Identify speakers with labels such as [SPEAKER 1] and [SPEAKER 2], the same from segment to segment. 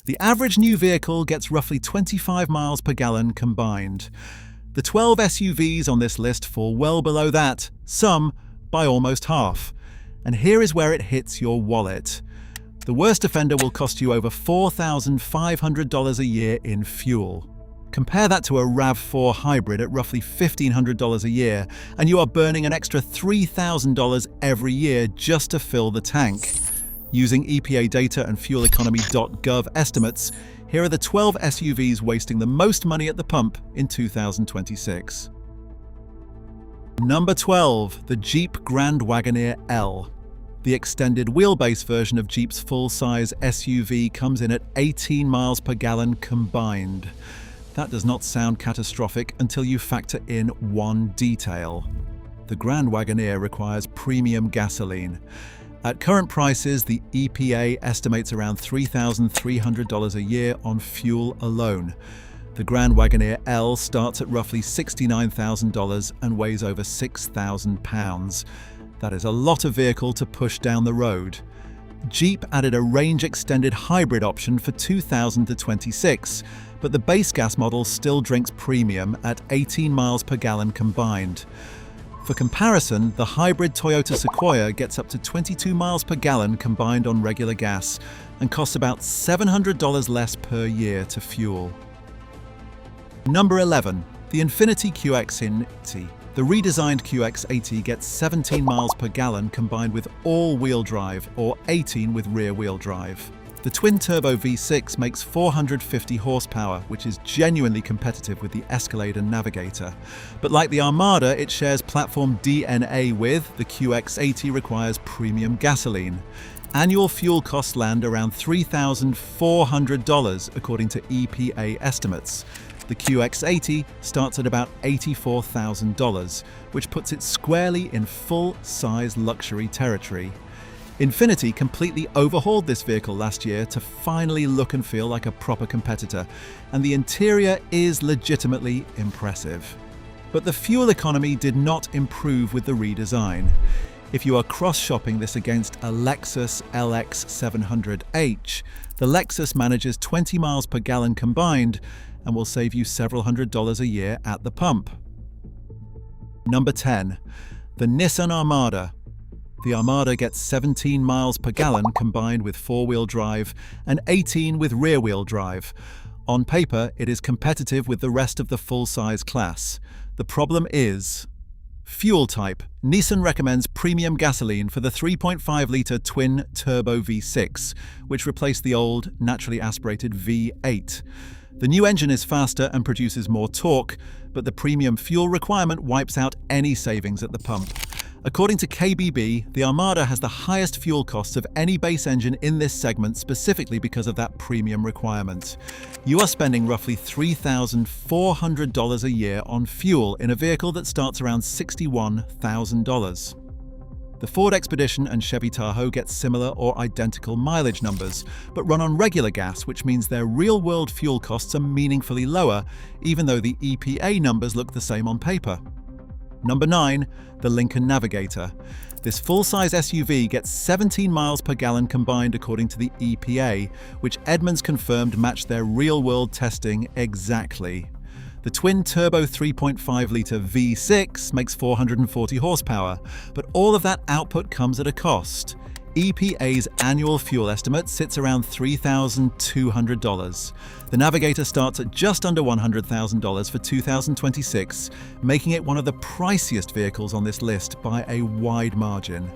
[SPEAKER 1] The average new vehicle gets roughly 25 miles per gallon combined. The 12 SUVs on this list fall well below that, some by almost half. And here is where it hits your wallet. The worst offender will cost you over $4,500 a year in fuel. Compare that to a RAV4 hybrid at roughly $1,500 a year, and you are burning an extra $3,000 every year just to fill the tank. Using EPA data and fueleconomy.gov estimates, here are the 12 SUVs wasting the most money at the pump in 2026. Number 12, the Jeep Grand Wagoneer L. The extended wheelbase version of Jeep's full-size SUV comes in at 18 miles per gallon combined. That does not sound catastrophic until you factor in one detail. The Grand Wagoneer requires premium gasoline. At current prices, the EPA estimates around $3,300 a year on fuel alone. The Grand Wagoneer L starts at roughly $69,000 and weighs over 6,000 pounds. That is a lot of vehicle to push down the road. Jeep added a range-extended hybrid option for 2026, but the base gas model still drinks premium at 18 miles per gallon combined. For comparison, the hybrid Toyota Sequoia gets up to 22 miles per gallon combined on regular gas and costs about $700 less per year to fuel. Number 11, the Infiniti QX80. The redesigned QX80 gets 17 miles per gallon combined with all-wheel drive or 18 with rear-wheel drive. The twin-turbo V6 makes 450 horsepower, which is genuinely competitive with the Escalade and Navigator. But like the Armada, it shares platform DNA with. The QX80 requires premium gasoline. Annual fuel costs land around $3,400 according to EPA estimates. The QX80 starts at about $84,000, which puts it squarely in full-size luxury territory. Infiniti completely overhauled this vehicle last year to finally look and feel like a proper competitor, and the interior is legitimately impressive. But the fuel economy did not improve with the redesign. If you are cross-shopping this against a Lexus LX 700H, the Lexus manages 20 miles per gallon combined and will save you several $100s a year at the pump. Number 10, the Nissan Armada. The Armada gets 17 miles per gallon combined with four-wheel drive and 18 with rear-wheel drive. On paper, it is competitive with the rest of the full-size class. The problem is fuel type. Nissan recommends premium gasoline for the 3.5-litre twin-turbo V6, which replaced the old, naturally aspirated V8. The new engine is faster and produces more torque, but the premium fuel requirement wipes out any savings at the pump. According to KBB, the Armada has the highest fuel costs of any base engine in this segment specifically because of that premium requirement. You are spending roughly $3,400 a year on fuel in a vehicle that starts around $61,000. The Ford Expedition and Chevy Tahoe get similar or identical mileage numbers, but run on regular gas, which means their real-world fuel costs are meaningfully lower, even though the EPA numbers look the same on paper. Number 9, the Lincoln Navigator. This full-size SUV gets 17 miles per gallon combined according to the EPA, which Edmunds confirmed matched their real-world testing exactly. The twin-turbo 3.5-litre V6 makes 440 horsepower, but all of that output comes at a cost. EPA's annual fuel estimate sits around $3,200. The Navigator starts at just under $100,000 for 2026, making it one of the priciest vehicles on this list by a wide margin.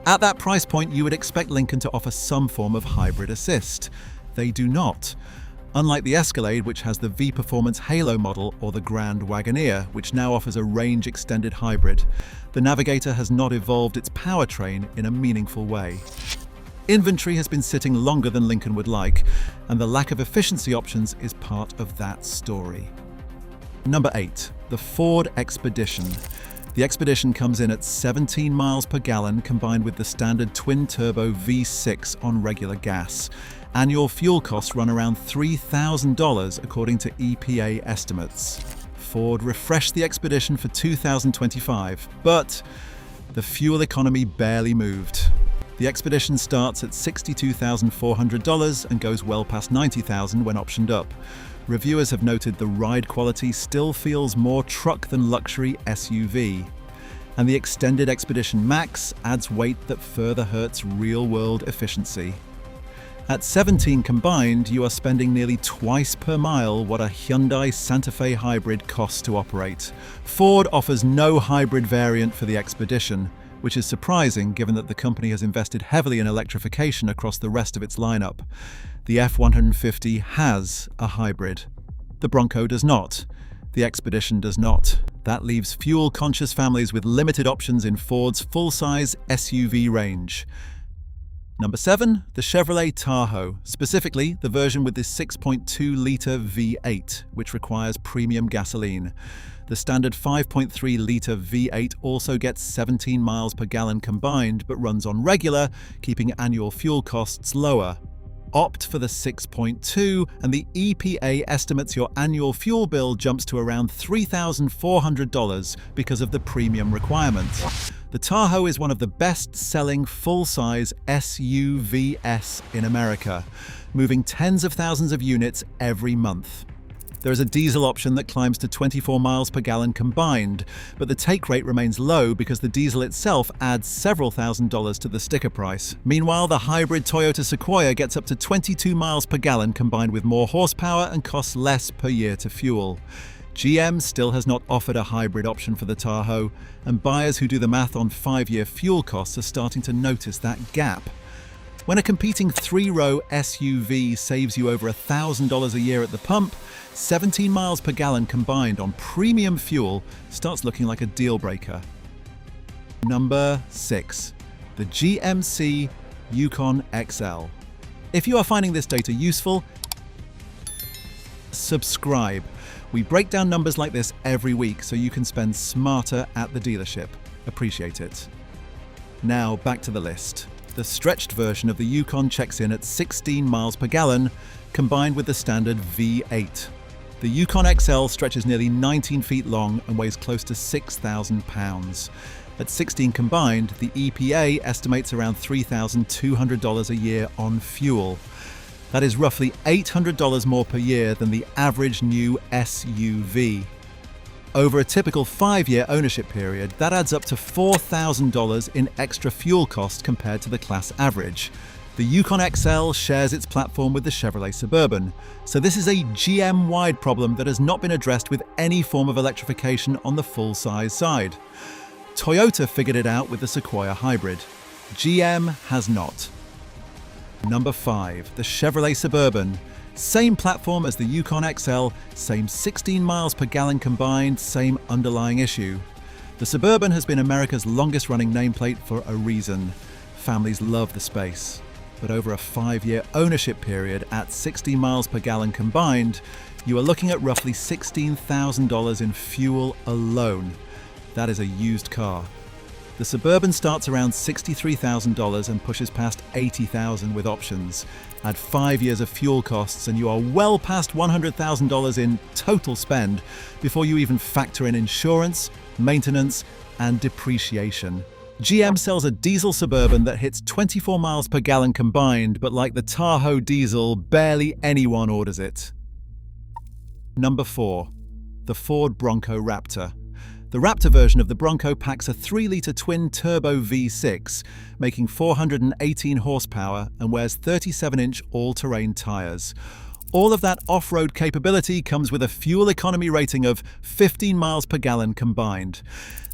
[SPEAKER 1] At that price point, you would expect Lincoln to offer some form of hybrid assist. They do not. Unlike the Escalade, which has the V-Performance Halo model, or the Grand Wagoneer, which now offers a range-extended hybrid, the Navigator has not evolved its powertrain in a meaningful way. Inventory has been sitting longer than Lincoln would like, and the lack of efficiency options is part of that story. Number 8, the Ford Expedition. The Expedition comes in at 17 miles per gallon combined with the standard twin-turbo V6 on regular gas. Annual fuel costs run around $3,000 according to EPA estimates. Ford refreshed the Expedition for 2025, but the fuel economy barely moved. The Expedition starts at $62,400 and goes well past $90,000 when optioned up. Reviewers have noted the ride quality still feels more truck than luxury SUV. And the extended Expedition Max adds weight that further hurts real-world efficiency. At 17 combined, you are spending nearly twice per mile what a Hyundai Santa Fe hybrid costs to operate. Ford offers no hybrid variant for the Expedition, which is surprising given that the company has invested heavily in electrification across the rest of its lineup. The F-150 has a hybrid. The Bronco does not. The Expedition does not. That leaves fuel-conscious families with limited options in Ford's full-size SUV range. Number 7, the Chevrolet Tahoe, specifically the version with the 6.2-litre V8, which requires premium gasoline. The standard 5.3-litre V8 also gets 17 miles per gallon combined, but runs on regular, keeping annual fuel costs lower. Opt for the 6.2, and the EPA estimates your annual fuel bill jumps to around $3,400 because of the premium requirement. The Tahoe is one of the best-selling full-size SUVs in America, moving tens of thousands of units every month. There is a diesel option that climbs to 24 miles per gallon combined, but the take rate remains low because the diesel itself adds several $1,000s to the sticker price. Meanwhile, the hybrid Toyota Sequoia gets up to 22 miles per gallon combined with more horsepower and costs less per year to fuel. GM still has not offered a hybrid option for the Tahoe, and buyers who do the math on 5-year fuel costs are starting to notice that gap. When a competing 3-row SUV saves you over $1,000 a year at the pump, 17 miles per gallon combined on premium fuel starts looking like a deal breaker. Number 6, the GMC Yukon XL. If you are finding this data useful, subscribe. We break down numbers like this every week so you can spend smarter at the dealership. Appreciate it. Now back to the list. The stretched version of the Yukon checks in at 16 miles per gallon, combined with the standard V8. The Yukon XL stretches nearly 19 feet long and weighs close to 6,000 pounds. At 16 combined, the EPA estimates around $3,200 a year on fuel. That is roughly $800 more per year than the average new SUV. Over a typical 5-year ownership period, that adds up to $4,000 in extra fuel cost compared to the class average. The Yukon XL shares its platform with the Chevrolet Suburban, so this is a GM-wide problem that has not been addressed with any form of electrification on the full-size side. Toyota figured it out with the Sequoia Hybrid. GM has not. Number 5, the Chevrolet Suburban. Same platform as the Yukon XL, same 16 miles per gallon combined, same underlying issue. The Suburban has been America's longest-running nameplate for a reason. Families love the space. But over a 5-year ownership period at 60 miles per gallon combined, you are looking at roughly $16,000 in fuel alone. That is a used car. The Suburban starts around $63,000 and pushes past $80,000 with options. Add 5 years of fuel costs and you are well past $100,000 in total spend before you even factor in insurance, maintenance, and depreciation. GM sells a diesel Suburban that hits 24 miles per gallon combined, but like the Tahoe diesel, barely anyone orders it. Number 4, the Ford Bronco Raptor. The Raptor version of the Bronco packs a 3-litre twin-turbo V6, making 418 horsepower and wears 37-inch all-terrain tyres. All of that off-road capability comes with a fuel economy rating of 15 miles per gallon combined.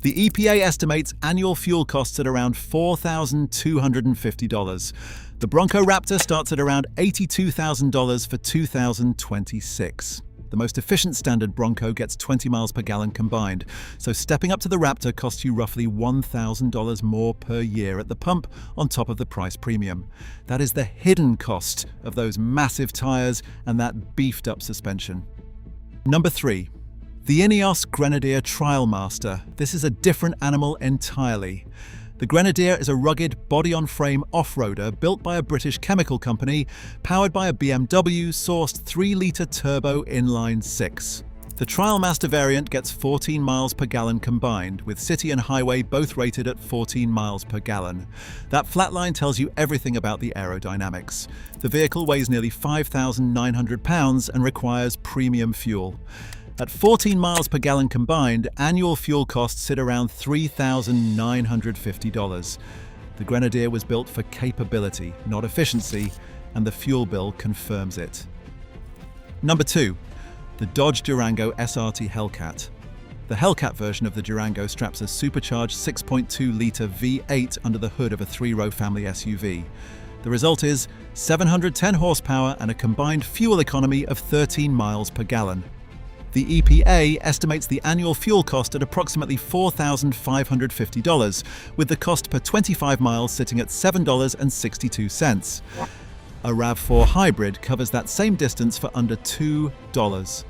[SPEAKER 1] The EPA estimates annual fuel costs at around $4,250. The Bronco Raptor starts at around $82,000 for 2026. The most efficient standard Bronco gets 20 miles per gallon combined, so stepping up to the Raptor costs you roughly $1,000 more per year at the pump on top of the price premium. That is the hidden cost of those massive tyres and that beefed up suspension. Number 3. The Ineos Grenadier Trailmaster. This is a different animal entirely. The Grenadier is a rugged, body-on-frame off-roader built by a British chemical company, powered by a BMW-sourced 3-litre turbo inline-6. The TrialMaster variant gets 14 miles per gallon combined, with city and highway both rated at 14 miles per gallon. That flat line tells you everything about the aerodynamics. The vehicle weighs nearly 5,900 pounds and requires premium fuel. At 14 miles per gallon combined, annual fuel costs sit around $3,950. The Grenadier was built for capability, not efficiency, and the fuel bill confirms it. Number 2. The Dodge Durango SRT Hellcat. The Hellcat version of the Durango straps a supercharged 6.2-litre V8 under the hood of a 3-row family SUV. The result is 710 horsepower and a combined fuel economy of 13 miles per gallon. The EPA estimates the annual fuel cost at approximately $4,550, with the cost per 25 miles sitting at $7.62. A RAV4 hybrid covers that same distance for under $2.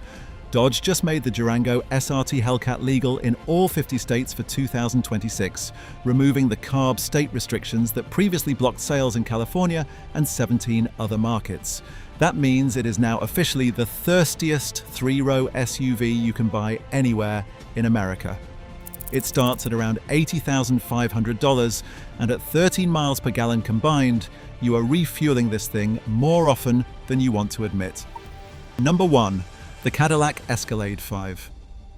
[SPEAKER 1] Dodge just made the Durango SRT Hellcat legal in all 50 states for 2026, removing the CARB state restrictions that previously blocked sales in California and 17 other markets. That means it is now officially the thirstiest 3-row SUV you can buy anywhere in America. It starts at around $80,500, and at 13 miles per gallon combined, you are refueling this thing more often than you want to admit. Number 1. The Cadillac Escalade 5.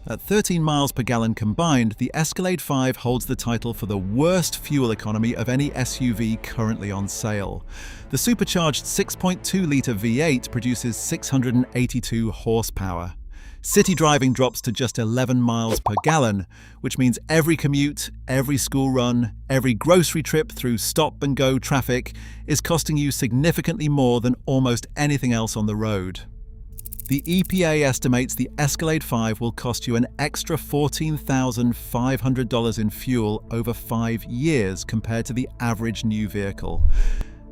[SPEAKER 1] At 13 miles per gallon combined, the Escalade 5 holds the title for the worst fuel economy of any SUV currently on sale. The supercharged 6.2-litre V8 produces 682 horsepower. City driving drops to just 11 miles per gallon, which means every commute, every school run, every grocery trip through stop-and-go traffic is costing you significantly more than almost anything else on the road. The EPA estimates the Escalade 5 will cost you an extra $14,500 in fuel over 5 years compared to the average new vehicle.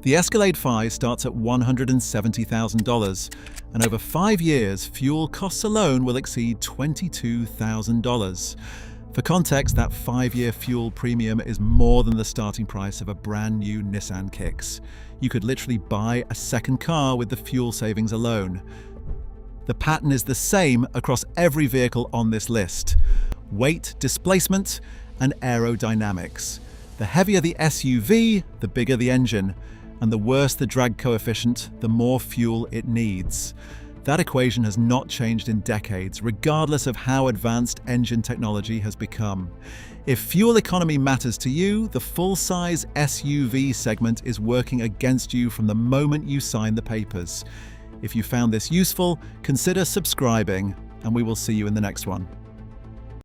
[SPEAKER 1] The Escalade 5 starts at $170,000, and over 5 years, fuel costs alone will exceed $22,000. For context, that 5-year fuel premium is more than the starting price of a brand new Nissan Kicks. You could literally buy a second car with the fuel savings alone. The pattern is the same across every vehicle on this list: weight, displacement, and aerodynamics. The heavier the SUV, the bigger the engine, and the worse the drag coefficient, the more fuel it needs. That equation has not changed in decades, regardless of how advanced engine technology has become. If fuel economy matters to you, the full-size SUV segment is working against you from the moment you sign the papers. If you found this useful, consider subscribing, and we will see you in the next one.